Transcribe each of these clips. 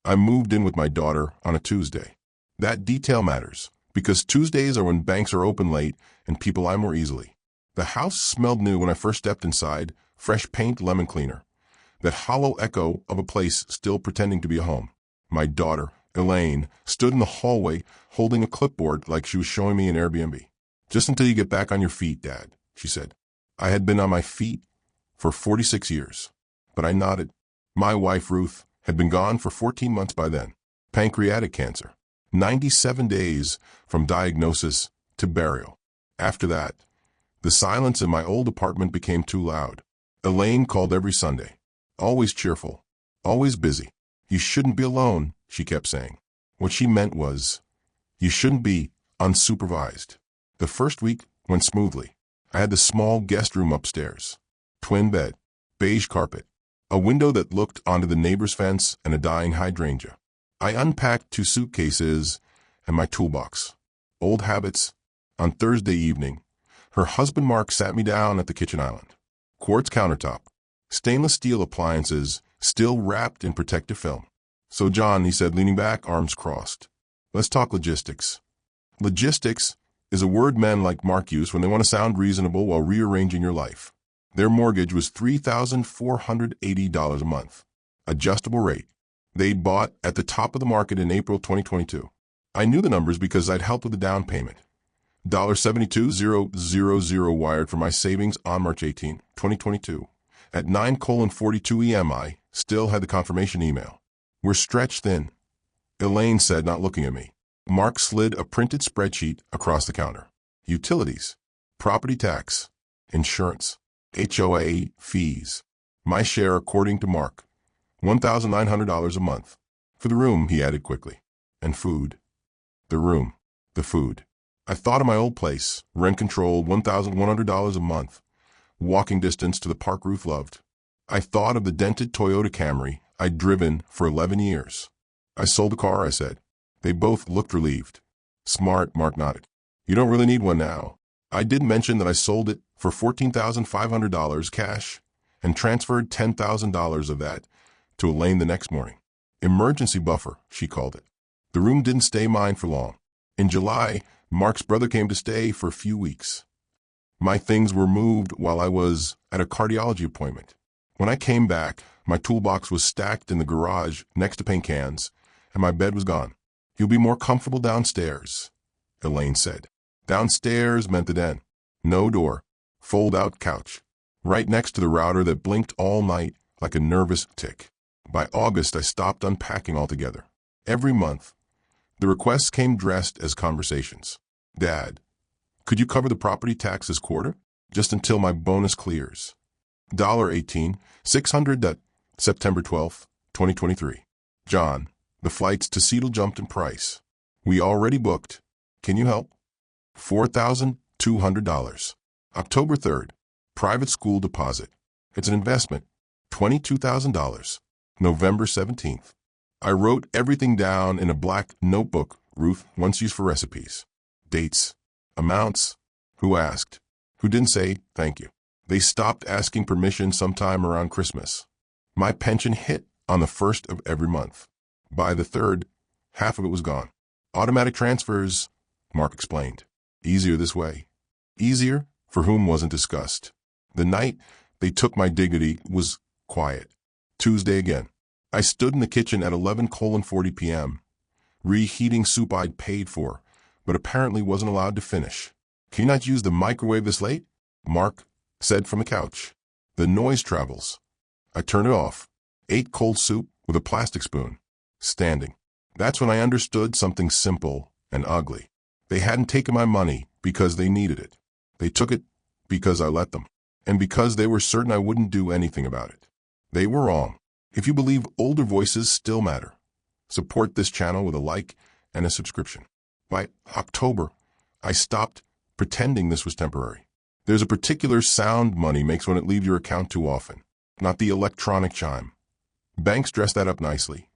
I moved in with my daughter on a Tuesday. That detail matters, because Tuesdays are when banks are open late and people lie more easily. The house smelled new when I first stepped inside, fresh paint, lemon cleaner. That hollow echo of a place still pretending to be a home. My daughter, Elaine, stood in the hallway holding a clipboard like she was showing me an Airbnb. "Just until you get back on your feet, Dad," she said. I had been on my feet for 46 years, but I nodded. My wife, Ruth, had been gone for 14 months by then. Pancreatic cancer. 97 days from diagnosis to burial. After that, the silence in my old apartment became too loud. Elaine called every Sunday. Always cheerful. Always busy. "You shouldn't be alone," she kept saying. What she meant was, you shouldn't be unsupervised. The first week went smoothly. I had the small guest room upstairs. Twin bed. Beige carpet. A window that looked onto the neighbor's fence and a dying hydrangea. I unpacked 2 suitcases and my toolbox. Old habits. On Thursday evening, her husband Mark sat me down at the kitchen island. Quartz countertop. Stainless steel appliances still wrapped in protective film. "So John," he said, leaning back, arms crossed, "let's talk logistics." Logistics is a word men like Mark use when they want to sound reasonable while rearranging your life. Their mortgage was $3,480 a month. Adjustable rate. They'd bought at the top of the market in April 2022. I knew the numbers because I'd helped with the down payment. $72,000 wired from my savings on March 18, 2022. At 9:42 EMI, still had the confirmation email. "We're stretched thin," Elaine said, not looking at me. Mark slid a printed spreadsheet across the counter. Utilities, property tax, insurance, HOA fees. My share, according to Mark, $1,900 a month. For the room, he added quickly. And food. The room. The food. I thought of my old place, rent controlled, $1,100 a month. Walking distance to the park Ruth loved. I thought of the dented Toyota Camry I'd driven for 11 years. "I sold the car," I said. They both looked relieved. "Smart," Mark nodded. "You don't really need one now." I did mention that I sold it for $14,500 cash and transferred $10,000 of that to Elaine the next morning. Emergency buffer, she called it. The room didn't stay mine for long. In July, Mark's brother came to stay for a few weeks. My things were moved while I was at a cardiology appointment. When I came back, my toolbox was stacked in the garage next to paint cans, and my bed was gone. "You'll be more comfortable downstairs," Elaine said. Downstairs meant the den. No door. Fold-out couch. Right next to the router that blinked all night like a nervous tick. By August, I stopped unpacking altogether. Every month, the requests came dressed as conversations. "Dad, could you cover the property tax this quarter? Just until my bonus clears." $18,600. September 12, 2023. "John, the flights to Seattle jumped in price. We already booked. Can you help?" $4,200. October 3rd. Private school deposit. It's an investment. $22,000. November 17th. I wrote everything down in a black notebook Ruth once used for recipes. Dates. Amounts. Who asked. Who didn't say thank you. They stopped asking permission sometime around Christmas. My pension hit on the 1st of every month. By the 3rd, half of it was gone. Automatic transfers, Mark explained. Easier this way. Easier for whom wasn't discussed. The night they took my dignity was quiet. Tuesday again. I stood in the kitchen at 11:40 p.m., reheating soup I'd paid for, but apparently wasn't allowed to finish. "Can you not use the microwave this late?" Mark said from the couch. "The noise travels." I turned it off. Ate cold soup with a plastic spoon. Standing. That's when I understood something simple and ugly. They hadn't taken my money because they needed it. They took it because I let them, and because they were certain I wouldn't do anything about it. They were wrong. If you believe older voices still matter, support this channel with a like and a subscription. By October, I stopped pretending this was temporary. There's a particular sound money makes when it leaves your account too often, not the electronic chime. Banks dress that up nicely,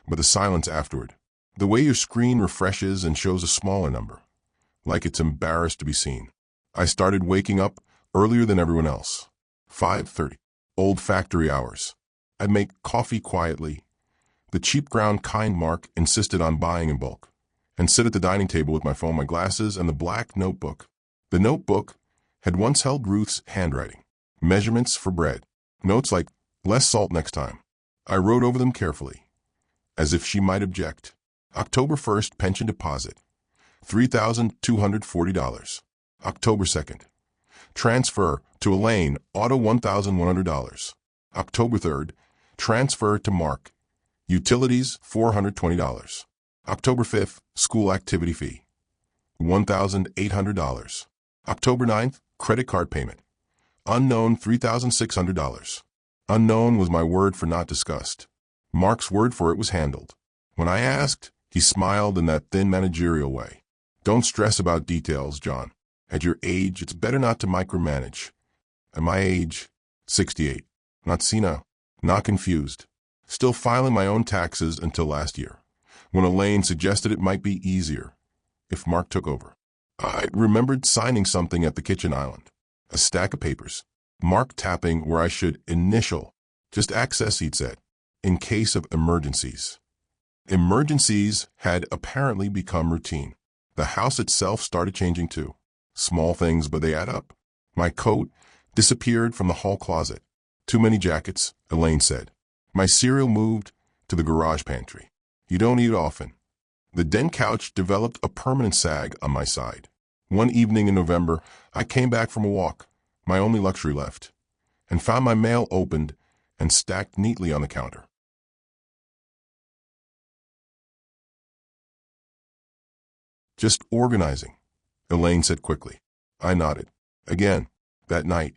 but the silence afterward. The way your screen refreshes and shows a smaller number, like it's embarrassed to be seen. I started waking up earlier than everyone else. 5:30. Old factory hours. I'd make coffee quietly, The cheap ground kind Mark insisted on buying in bulk, and sit at the dining table with my phone, my glasses, and the black notebook. The notebook had once held Ruth's handwriting, measurements for bread, notes like, less salt next time. I wrote over them carefully, as if she might object. October 1st, pension deposit, $3,240. October 2nd, transfer to Elaine, auto $1,100. October 3rd, transfer to Mark, utilities $420. October 5th, school activity fee, $1,800. October 9th, credit card payment, unknown $3,600. Unknown was my word for not discussed. Mark's word for it was handled. When I asked, he smiled in that thin managerial way. Don't stress about details, John. At your age, it's better not to micromanage. At my age, 68. Not senile, not confused. Still filing my own taxes until last year, when Elaine suggested it might be easier if Mark took over. I remembered signing something at the kitchen island. A stack of papers. Mark tapping where I should initial. Just access, he'd said, in case of emergencies. Emergencies had apparently become routine. The house itself started changing too. Small things, but they add up. My coat disappeared from the hall closet. Too many jackets, Elaine said. My cereal moved to the garage pantry. You don't eat often. The den couch developed a permanent sag on my side. One evening in November, I came back from a walk, my only luxury left, and found my mail opened and stacked neatly on the counter. Just organizing, Elaine said quickly. I nodded. Again, that night,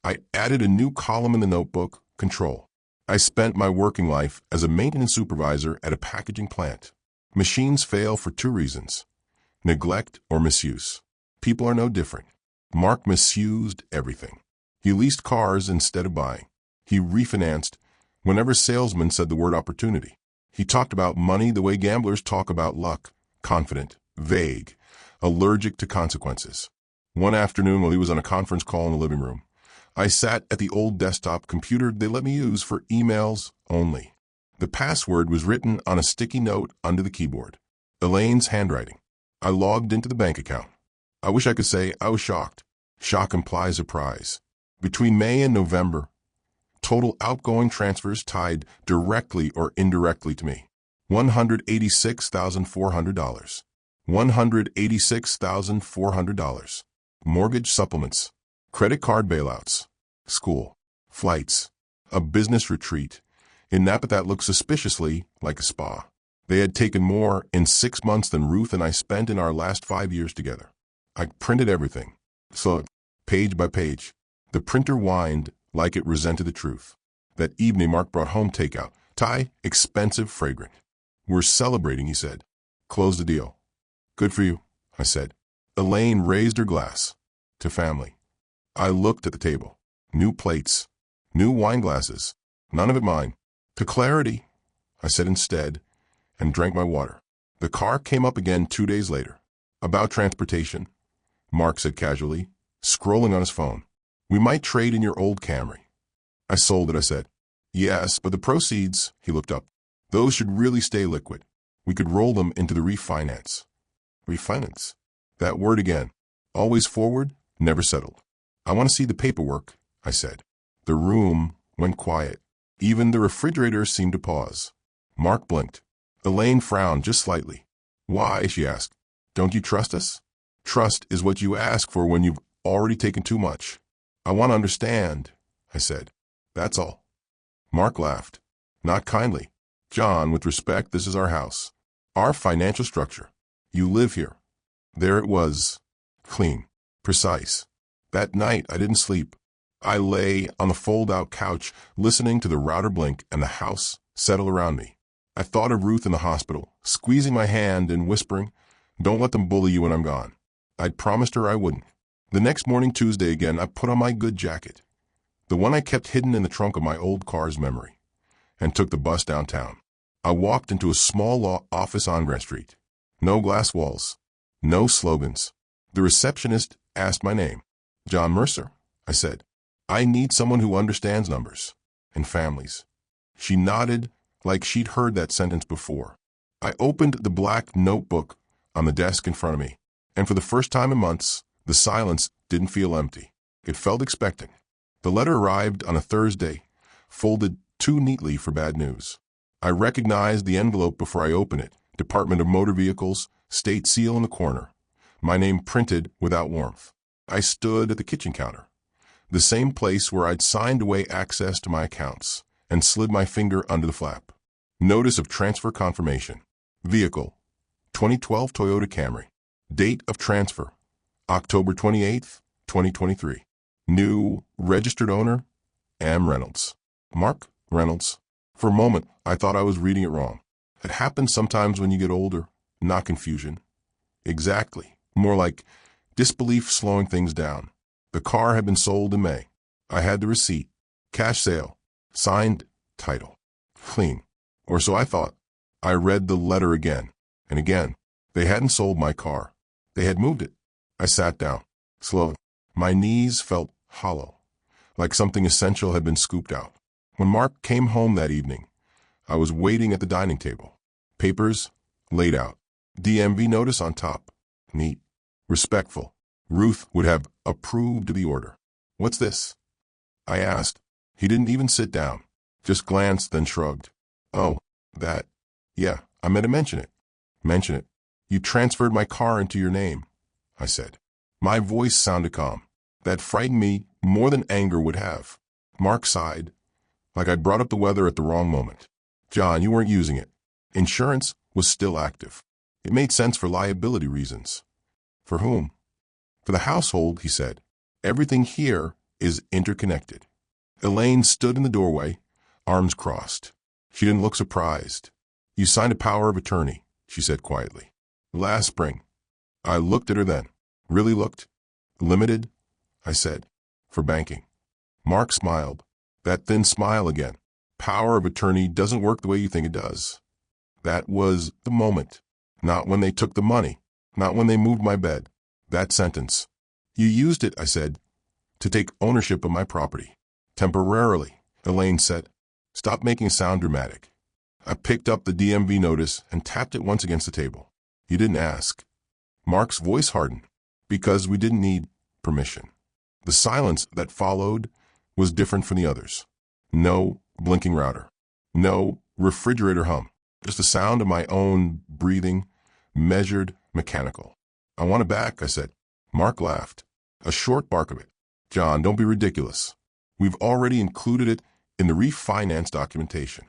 I added a new column in the notebook, control. I spent my working life as a maintenance supervisor at a packaging plant. Machines fail for two reasons: neglect or misuse. People are no different. Mark misused everything. He leased cars instead of buying. He refinanced whenever salesmen said the word opportunity. He talked about money the way gamblers talk about luck, confident, vague, allergic to consequences. One afternoon while he was on a conference call in the living room, I sat at the old desktop computer they let me use for emails only. The password was written on a sticky note under the keyboard. Elaine's handwriting. I logged into the bank account. I wish I could say I was shocked. Shock implies surprise. Between May and November, total outgoing transfers tied directly or indirectly to me. $186,400. $186,400. Mortgage supplements. Credit card bailouts. School. Flights. A business retreat in Napa that looked suspiciously like a spa. They had taken more in 6 months than Ruth and I spent in our last 5 years together. I printed everything, so page by page. The printer whined like it resented the truth. That evening, Mark brought home takeout. Thai, expensive, fragrant. We're celebrating, he said. Close the deal. Good for you, I said. Elaine raised her glass. To family. I looked at the table. New plates. New wine glasses. None of it mine. To clarity, I said instead, and drank my water. The car came up again 2 days later. About transportation, Mark said casually, scrolling on his phone. We might trade in your old Camry. I sold it, I said. Yes, but the proceeds, he looked up. Those should really stay liquid. We could roll them into the refinance. Refinance? That word again. Always forward, never settled. I want to see the paperwork, I said. The room went quiet. Even the refrigerator seemed to pause. Mark blinked. Elaine frowned just slightly. Why? She asked. Don't you trust us? Trust is what you ask for when you've already taken too much. I want to understand, I said. That's all. Mark laughed. Not kindly. John, with respect, this is our house. Our financial structure. You live here. There it was. Clean. Precise. That night, I didn't sleep. I lay on the fold-out couch, listening to the router blink and the house settle around me. I thought of Ruth in the hospital, squeezing my hand and whispering, don't let them bully you when I'm gone. I'd promised her I wouldn't. The next morning, Tuesday again, I put on my good jacket, the one I kept hidden in the trunk of my old car's memory, and took the bus downtown. I walked into a small law office on Grand Street. No glass walls. No slogans. The receptionist asked my name. John Mercer, I said. I need someone who understands numbers and families. She nodded like she'd heard that sentence before. I opened the black notebook on the desk in front of me, and for the first time in months, the silence didn't feel empty. It felt expecting. The letter arrived on a Thursday, folded too neatly for bad news. I recognized the envelope before I opened it. Department of Motor Vehicles, state seal in the corner. My name printed without warmth. I stood at the kitchen counter, the same place where I'd signed away access to my accounts, and slid my finger under the flap. Notice of transfer confirmation. Vehicle, 2012 Toyota Camry. Date of transfer, October 28th, 2023. New registered owner, Am Reynolds. Mark Reynolds. For a moment, I thought I was reading it wrong. It happens sometimes when you get older, not confusion. Exactly. More like disbelief slowing things down. The car had been sold in May. I had the receipt. Cash sale. Signed. Title. Clean. Or so I thought. I read the letter again and again. They hadn't sold my car. They had moved it. I sat down. Slowly. My knees felt hollow, like something essential had been scooped out. When Mark came home that evening, I was waiting at the dining table. Papers laid out. DMV notice on top. Neat. Respectful. Ruth would have approved the order. What's this? I asked. He didn't even sit down. Just glanced, then shrugged. Oh, that. Yeah, I meant to mention it. Mention it. You transferred my car into your name, I said. My voice sounded calm. That frightened me more than anger would have. Mark sighed, like I'd brought up the weather at the wrong moment. John, you weren't using it. Insurance was still active. It made sense for liability reasons. For whom? For the household, he said. Everything here is interconnected. Elaine stood in the doorway, arms crossed. She didn't look surprised. You signed a power of attorney, she said quietly. Last spring. I looked at her then. Really looked. Limited, I said. For banking. Mark smiled. That thin smile again. Power of attorney doesn't work the way you think it does. That was the moment. Not when they took the money. Not when they moved my bed. That sentence. You used it, I said, to take ownership of my property. Temporarily, Elaine said. Stop making it sound dramatic. I picked up the DMV notice and tapped it once against the table. You didn't ask. Mark's voice hardened. Because we didn't need permission. The silence that followed was different from the others. No blinking router. No refrigerator hum. Just the sound of my own breathing, measured, mechanical. I want it back, I said. Mark laughed. A short bark of it. John, don't be ridiculous. We've already included it in the refinance documentation.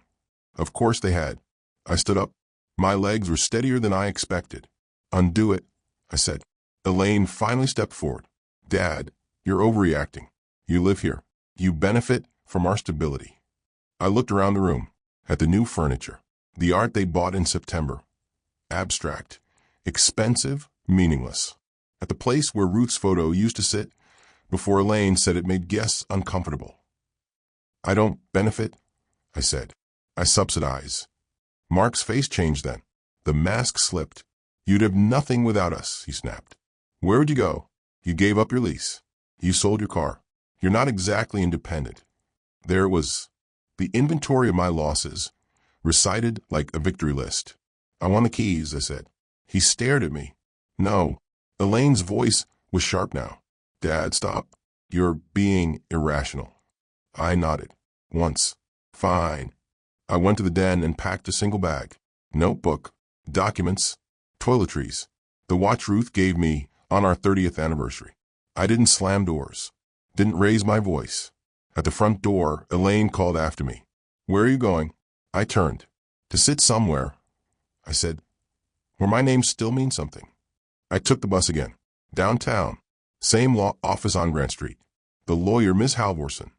Of course they had. I stood up. My legs were steadier than I expected. Undo it, I said. Elaine finally stepped forward. Dad, you're overreacting. You live here. You benefit from our stability. I looked around the room, at the new furniture, the art they bought in September. Abstract, expensive, meaningless. At the place where Ruth's photo used to sit before Elaine said it made guests uncomfortable. I don't benefit, I said. I subsidize. Mark's face changed then. The mask slipped. You'd have nothing without us, he snapped. Where would you go? You gave up your lease. You sold your car. You're not exactly independent. There it was. The inventory of my losses, recited like a victory list. I want the keys, I said. He stared at me. No. Elaine's voice was sharp now. Dad, stop. You're being irrational. I nodded. Once. Fine. I went to the den and packed a single bag. Notebook, documents, toiletries. The watch Ruth gave me on our 30th anniversary. I didn't slam doors. Didn't raise my voice. At the front door, Elaine called after me. Where are you going? I turned. To sit somewhere, I said, where my name still means something. I took the bus again. Downtown. Same law office on Grant Street. The lawyer, Miss Halvorson,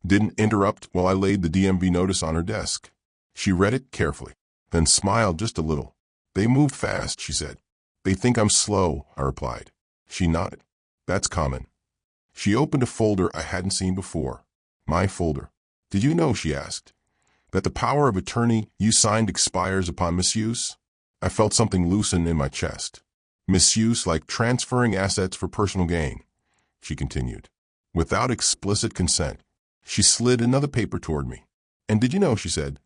didn't interrupt while I laid the DMV notice on her desk. She read it carefully, then smiled just a little. They moved fast, she said. They think I'm slow, I replied. She nodded. That's common. She opened a folder I hadn't seen before. My folder. Did you know, she asked, that the power of attorney you signed expires upon misuse? I felt something loosen in my chest. Misuse like transferring assets for personal gain, she continued. Without explicit consent, she slid another paper toward me. And did you know, she said,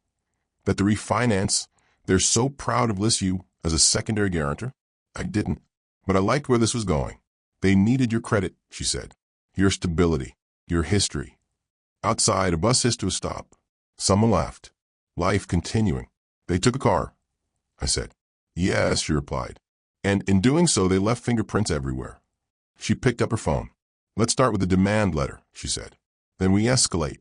That the refinance, they're so proud of list you as a secondary guarantor? I didn't, but I liked where this was going. They needed your credit, she said. Your stability, your history. Outside, a bus hissed to a stop. Someone laughed. Life continuing. They took a car, I said. Yes, she replied. And in doing so, they left fingerprints everywhere. She picked up her phone. Let's start with the demand letter, she said. Then we escalate.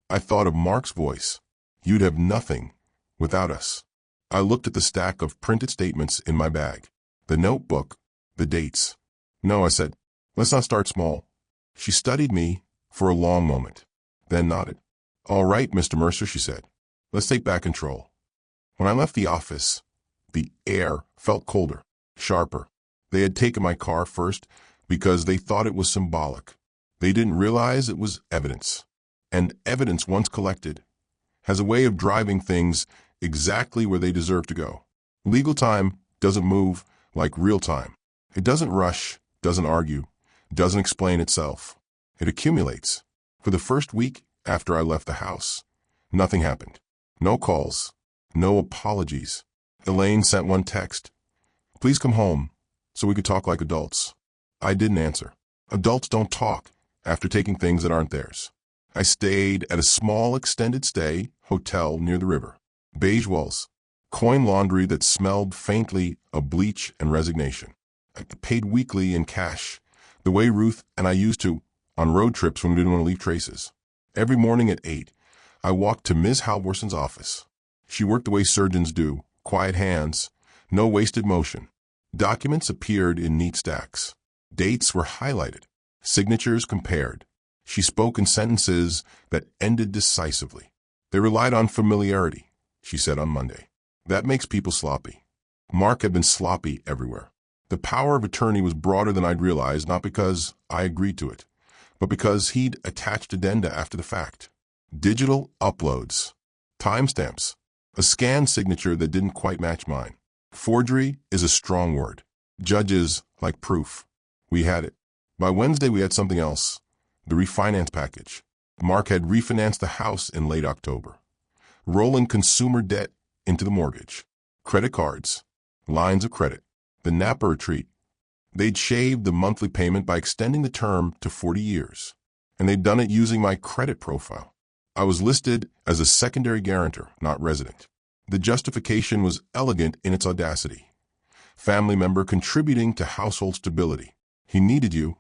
I thought of Mark's voice. You'd have nothing without us. I looked at the stack of printed statements in my bag, the notebook, the dates. No, I said, let's not start small. She studied me for a long moment, then nodded. All right, Mr. Mercer, she said. Let's take back control. When I left the office, the air felt colder, sharper. They had taken my car first because they thought it was symbolic. They didn't realize it was evidence. And evidence, once collected, has a way of driving things exactly where they deserve to go. Legal time doesn't move like real time. It doesn't rush, doesn't argue, doesn't explain itself. It accumulates. For the first week after I left the house, nothing happened. No calls, no apologies. Elaine sent one text. Please come home so we could talk like adults. I didn't answer. Adults don't talk after taking things that aren't theirs. I stayed at a small extended stay hotel near the river. Beige walls, coin laundry that smelled faintly of bleach and resignation. I paid weekly in cash, the way Ruth and I used to on road trips when we didn't want to leave traces. Every morning at 8, I walked to Ms. Halvorson's office. She worked the way surgeons do, quiet hands, no wasted motion. Documents appeared in neat stacks. Dates were highlighted, signatures compared. She spoke in sentences that ended decisively. They relied on familiarity, she said on Monday. That makes people sloppy. Mark had been sloppy everywhere. The power of attorney was broader than I'd realized, not because I agreed to it, but because he'd attached addenda after the fact. Digital uploads, timestamps, a scanned signature that didn't quite match mine. Forgery is a strong word. Judges like proof. We had it. By Wednesday, we had something else. The refinance package. Mark had refinanced the house in late October, rolling consumer debt into the mortgage. Credit cards, lines of credit, the Napa retreat. They'd shaved the monthly payment by extending the term to 40 years, and they'd done it using my credit profile. I was listed as a secondary guarantor, not resident. The justification was elegant in its audacity. Family member contributing to household stability. He needed you,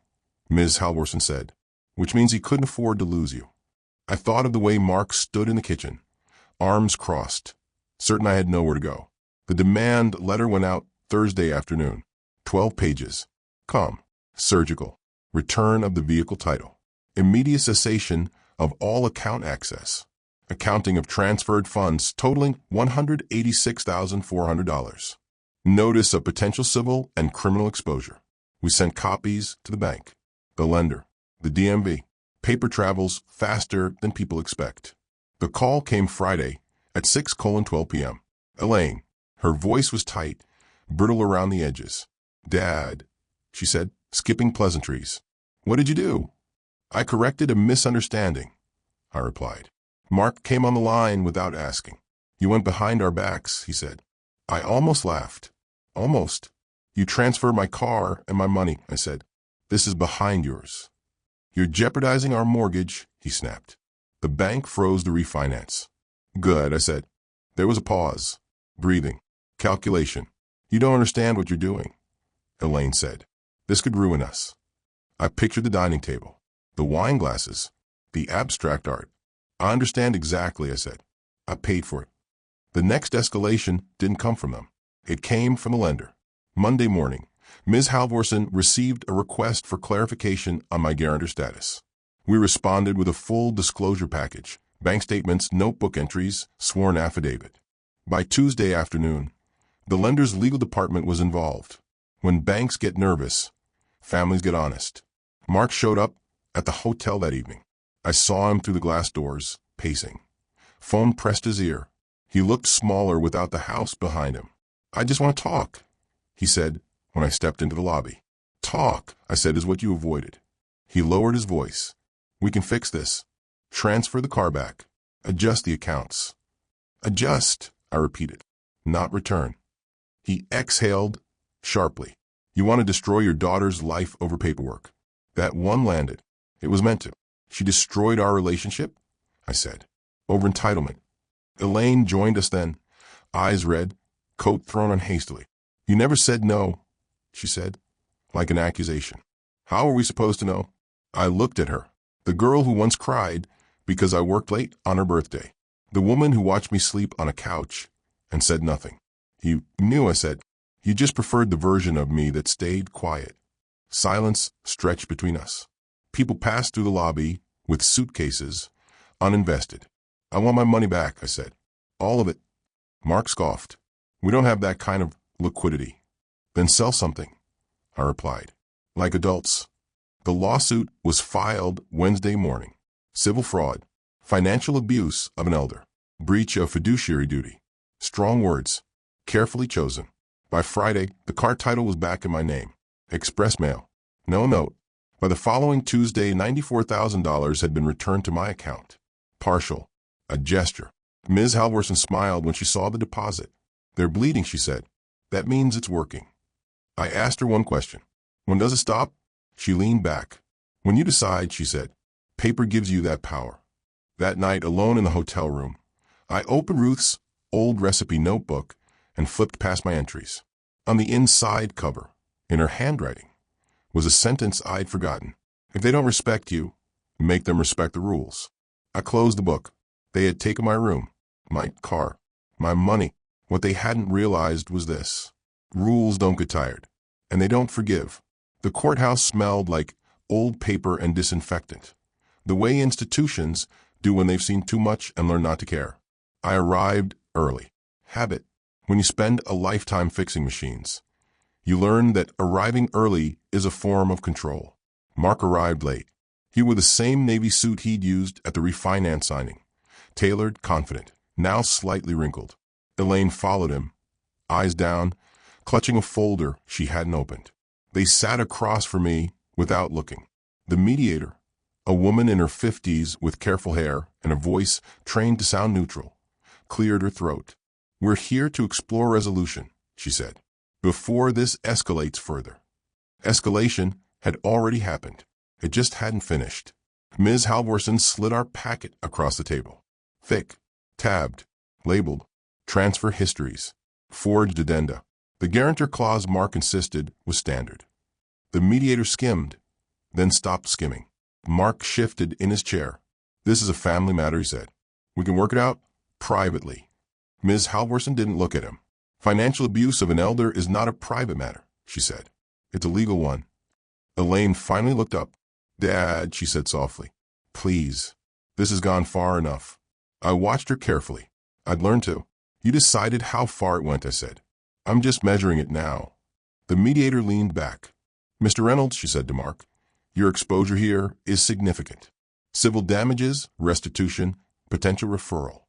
Ms. Halvorson said, which means he couldn't afford to lose you. I thought of the way Mark stood in the kitchen, arms crossed, certain I had nowhere to go. The demand letter went out Thursday afternoon. 12 pages. Calm. Surgical. Return of the vehicle title. Immediate cessation of all account access. Accounting of transferred funds totaling $186,400. Notice of potential civil and criminal exposure. We sent copies to the bank, the lender, the DMV. Paper travels faster than people expect. The call came Friday at 6:12 p.m. Elaine. Her voice was tight, brittle around the edges. Dad, she said, skipping pleasantries. What did you do? I corrected a misunderstanding, I replied. Mark came on the line without asking. You went behind our backs, he said. I almost laughed. Almost. You transferred my car and my money, I said. This is behind yours. You're jeopardizing our mortgage, he snapped. The bank froze the refinance. Good, I said. There was a pause. Breathing. Calculation. You don't understand what you're doing, Elaine said. This could ruin us. I pictured the dining table, the wine glasses, the abstract art. I understand exactly, I said. I paid for it. The next escalation didn't come from them. It came from the lender. Monday morning, Ms. Halvorson received a request for clarification on my guarantor status. We responded with a full disclosure package, bank statements, notebook entries, sworn affidavit. By Tuesday afternoon, the lender's legal department was involved. When banks get nervous, families get honest. Mark showed up at the hotel that evening. I saw him through the glass doors, pacing. Phone pressed his ear. He looked smaller without the house behind him. I just want to talk, he said when I stepped into the lobby. Talk, I said, is what you avoided. He lowered his voice. We can fix this. Transfer the car back. Adjust the accounts. Adjust, I repeated. Not return. He exhaled sharply. You want to destroy your daughter's life over paperwork. That one landed. It was meant to. She destroyed our relationship, I said. Over entitlement. Elaine joined us then, eyes red, coat thrown on hastily. You never said no, she said, like an accusation. How are we supposed to know? I looked at her. The girl who once cried because I worked late on her birthday. The woman who watched me sleep on a couch and said nothing. You knew, I said. You just preferred the version of me that stayed quiet. Silence stretched between us. People passed through the lobby with suitcases, uninvested. I want my money back, I said. All of it. Mark scoffed. We don't have that kind of liquidity. Then sell something, I replied. Like adults. The lawsuit was filed Wednesday morning. Civil fraud. Financial abuse of an elder. Breach of fiduciary duty. Strong words. Carefully chosen. By Friday, the car title was back in my name. Express mail. No note. By the following Tuesday, $94,000 had been returned to my account. Partial. A gesture. Ms. Halvorson smiled when she saw the deposit. They're bleeding, she said. That means it's working. I asked her one question. When does it stop? She leaned back. When you decide, she said. Paper gives you that power. That night, alone in the hotel room, I opened Ruth's old recipe notebook and flipped past my entries. On the inside cover, in her handwriting, was a sentence I'd forgotten. If they don't respect you, make them respect the rules. I closed the book. They had taken my room, my car, my money. What they hadn't realized was this. Rules don't get tired, and they don't forgive. The courthouse smelled like old paper and disinfectant, the way institutions do when they've seen too much and learn not to care. I arrived early. Habit. When you spend a lifetime fixing machines, you learn that arriving early is a form of control. Mark arrived late. He wore the same navy suit he'd used at the refinance signing. Tailored, confident, now slightly wrinkled. Elaine followed him, eyes down, clutching a folder she hadn't opened. They sat across from me without looking. The mediator, a woman in her 50s with careful hair and a voice trained to sound neutral, cleared her throat. We're here to explore resolution, she said, before this escalates further. Escalation had already happened. It just hadn't finished. Ms. Halvorson slid our packet across the table. Thick, tabbed, labeled, transfer histories, forged addenda. The guarantor clause Mark insisted was standard. The mediator skimmed, then stopped skimming. Mark shifted in his chair. This is a family matter, he said. We can work it out privately. Ms. Halvorson didn't look at him. Financial abuse of an elder is not a private matter, she said. It's a legal one. Elaine finally looked up. Dad, she said softly. Please. This has gone far enough. I watched her carefully. I'd learned to. You decided how far it went, I said. I'm just measuring it now. The mediator leaned back. Mr. Reynolds, she said to Mark, your exposure here is significant. Civil damages, restitution, potential referral.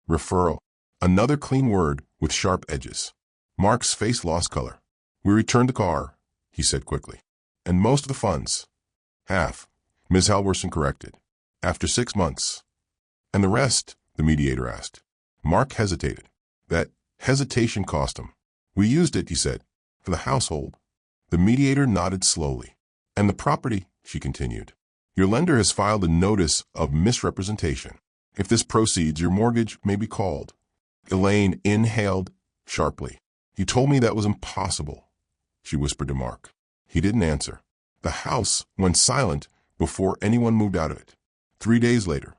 Referral. Another clean word with sharp edges. Mark's face lost color. We returned the car, he said quickly. And most of the funds. Half, Ms. Halvorson corrected. After 6 months. And the rest, the mediator asked. Mark hesitated. That hesitation cost him. We used it, he said, for the household. The mediator nodded slowly. And the property, she continued. Your lender has filed a notice of misrepresentation. If this proceeds, your mortgage may be called. Elaine inhaled sharply. You told me that was impossible, she whispered to Mark. He didn't answer. The house went silent before anyone moved out of it. 3 days later,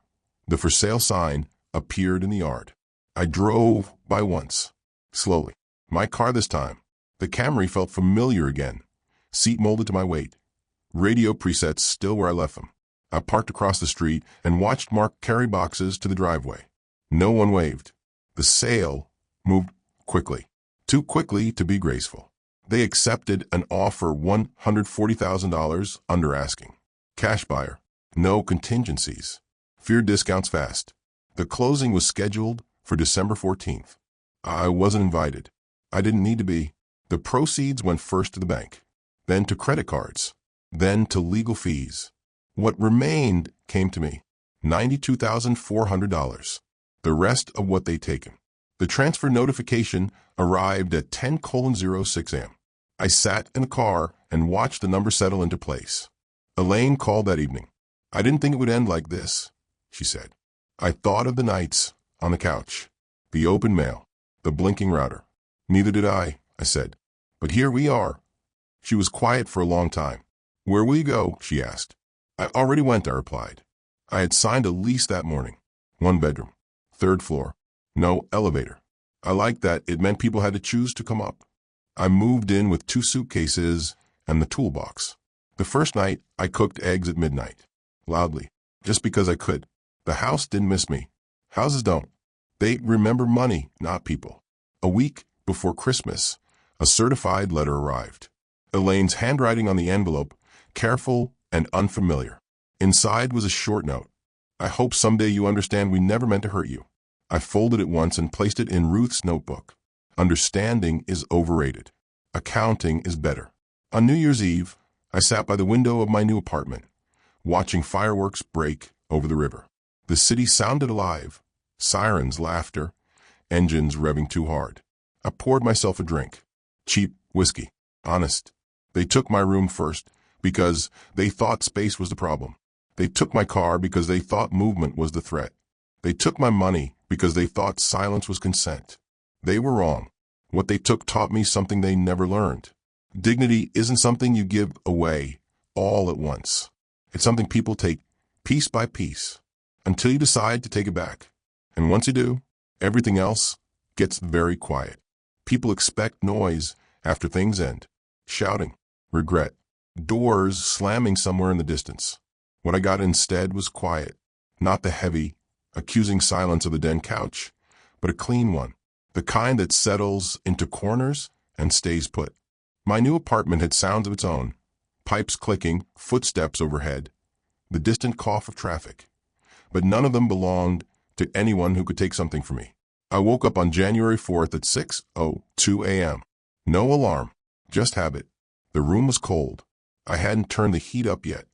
the for sale sign appeared in the yard. I drove by once, slowly. My car this time. The Camry felt familiar again. Seat molded to my weight. Radio presets still where I left them. I parked across the street and watched Mark carry boxes to the driveway. No one waved. The sale moved quickly. Too quickly to be graceful. They accepted an offer $140,000 under asking. Cash buyer. No contingencies. Feared discounts fast. The closing was scheduled for December 14th. I wasn't invited. I didn't need to be. The proceeds went first to the bank, then to credit cards, then to legal fees. What remained came to me. $92,400. the rest of what they'd taken. The transfer notification arrived at 10:06 a.m. I sat in the car and watched the number settle into place. Elaine called that evening. "I didn't think it would end like this," she said. "I thought of the nights on the couch, the open mail, the blinking router." "Neither did I said. "But here we are." She was quiet for a long time. "Where will you go?" she asked. "I already went," I replied. I had signed a lease that morning. 1 bedroom, 3rd floor, no elevator. I liked that. It meant people had to choose to come up. I moved in with 2 suitcases and the toolbox. The first night, I cooked eggs at midnight, loudly, just because I could. The house didn't miss me. Houses don't. They remember money, not people. A week before Christmas, a certified letter arrived. Elaine's handwriting on the envelope, careful and unfamiliar. Inside was a short note. "I hope someday you understand we never meant to hurt you." I folded it once and placed it in Ruth's notebook. Understanding is overrated. Accounting is better. On New Year's Eve, I sat by the window of my new apartment, watching fireworks break over the river. The city sounded alive. Sirens, laughter, engines revving too hard. I poured myself a drink. Cheap whiskey. Honest. They took my room first because they thought space was the problem. They took my car because they thought movement was the threat. They took my money because they thought silence was consent. They were wrong. What they took taught me something they never learned. Dignity isn't something you give away all at once. It's something people take piece by piece until you decide to take it back. And once you do, everything else gets very quiet. People expect noise after things end. Shouting, regret, doors slamming somewhere in the distance. What I got instead was quiet, not the heavy, accusing silence of the den couch, but a clean one, the kind that settles into corners and stays put. My new apartment had sounds of its own, pipes clicking, footsteps overhead, the distant cough of traffic, but none of them belonged to anyone who could take something from me. I woke up on January 4th at 6:02 a.m. No alarm, just habit. The room was cold. I hadn't turned the heat up yet.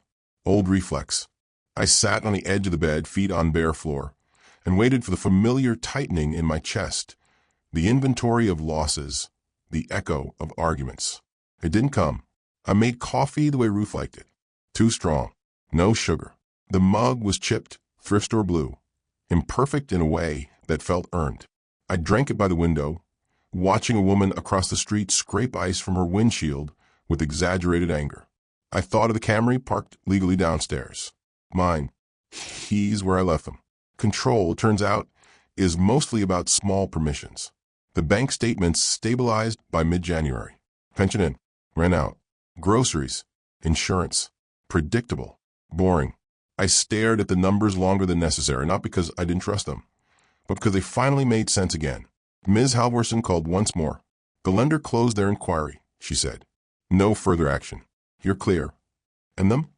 Old reflex. I sat on the edge of the bed, feet on bare floor, and waited for the familiar tightening in my chest, the inventory of losses, the echo of arguments. It didn't come. I made coffee the way Ruth liked it. Too strong. No sugar. The mug was chipped, thrift store blue, imperfect in a way that felt earned. I drank it by the window, watching a woman across the street scrape ice from her windshield with exaggerated anger. I thought of the Camry parked legally downstairs. Mine. Keys where I left them. Control, it turns out, is mostly about small permissions. The bank statements stabilized by mid-January. Pension in. Rent out. Groceries. Insurance. Predictable. Boring. I stared at the numbers longer than necessary, not because I didn't trust them, but because they finally made sense again. Ms. Halvorson called once more. "The lender closed their inquiry," she said. "No further action. You're clear." "And them?"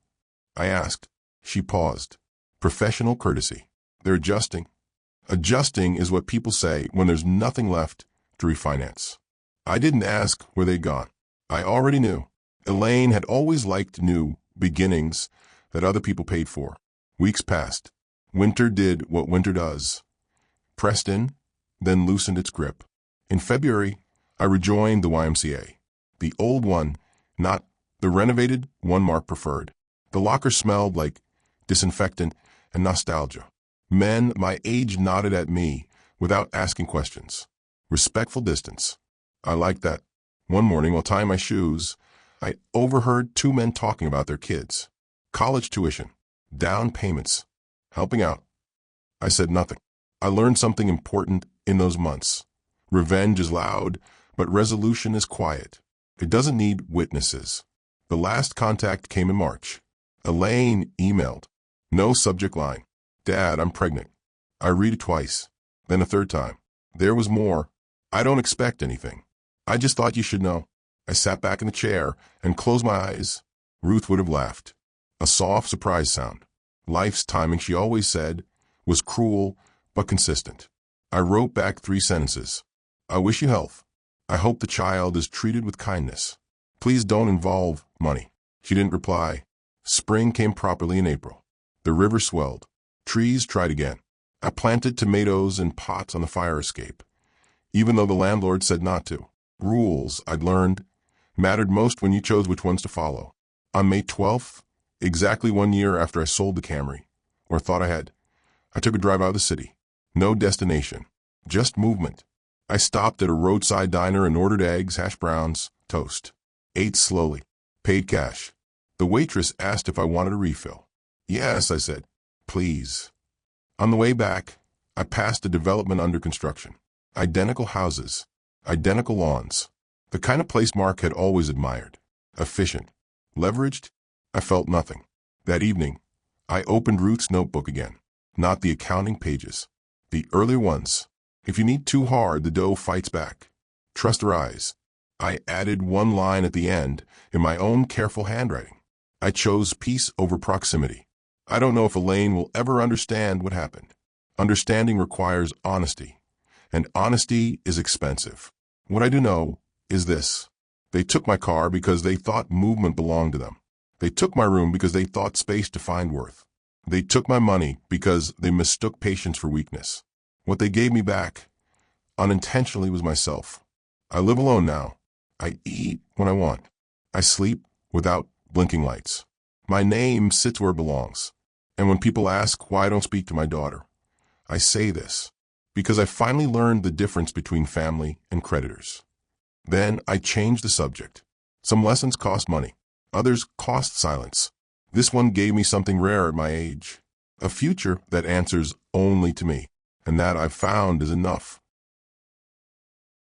I asked. She paused. Professional courtesy. "They're adjusting." Adjusting is what people say when there's nothing left to refinance. I didn't ask where they'd gone. I already knew. Elaine had always liked new beginnings that other people paid for. Weeks passed. Winter did what winter does. Pressed in, then loosened its grip. In February, I rejoined the YMCA. The old one, not the renovated one Mark preferred. The locker smelled like disinfectant and nostalgia. Men my age nodded at me without asking questions. Respectful distance. I liked that. One morning, while tying my shoes, I overheard 2 men talking about their kids. College tuition, down payments, helping out. I said nothing. I learned something important in those months. Revenge is loud, but resolution is quiet. It doesn't need witnesses. The last contact came in March. Elaine emailed. No subject line. "Dad, I'm pregnant." I read it twice, then a third time. There was more. "I don't expect anything. I just thought you should know." I sat back in the chair and closed my eyes. Ruth would have laughed. A soft surprise sound. Life's timing, she always said, was cruel but consistent. I wrote back 3 sentences. "I wish you health. I hope the child is treated with kindness. Please don't involve money." She didn't reply. Spring came properly in April. The river swelled. Trees tried again. I planted tomatoes in pots on the fire escape, even though the landlord said not to. Rules, I'd learned, mattered most when you chose which ones to follow. On May 12th, exactly 1 year after I sold the Camry, or thought I had, I took a drive out of the city. No destination, just movement. I stopped at a roadside diner and ordered eggs, hash browns, toast. Ate slowly. Paid cash. The waitress asked if I wanted a refill. Yes, I said. Please. On the way back, I passed a development under construction. Identical houses. Identical lawns. The kind of place Mark had always admired. Efficient. Leveraged. I felt nothing. That evening, I opened Ruth's notebook again. Not the accounting pages. The earlier ones. If you need too hard, the dough fights back. Trust her eyes. I added one line at the end in my own careful handwriting. I chose peace over proximity. I don't know if Elaine will ever understand what happened. Understanding requires honesty, and honesty is expensive. What I do know is this. They took my car because they thought movement belonged to them. They took my room because they thought space defined worth. They took my money because they mistook patience for weakness. What they gave me back, unintentionally, was myself. I live alone now. I eat when I want. I sleep without blinking lights. My name sits where it belongs. And when people ask why I don't speak to my daughter, I say this because I finally learned the difference between family and creditors. Then I changed the subject. Some lessons cost money. Others cost silence. This one gave me something rare at my age. A future that answers only to me. And that I've found is enough.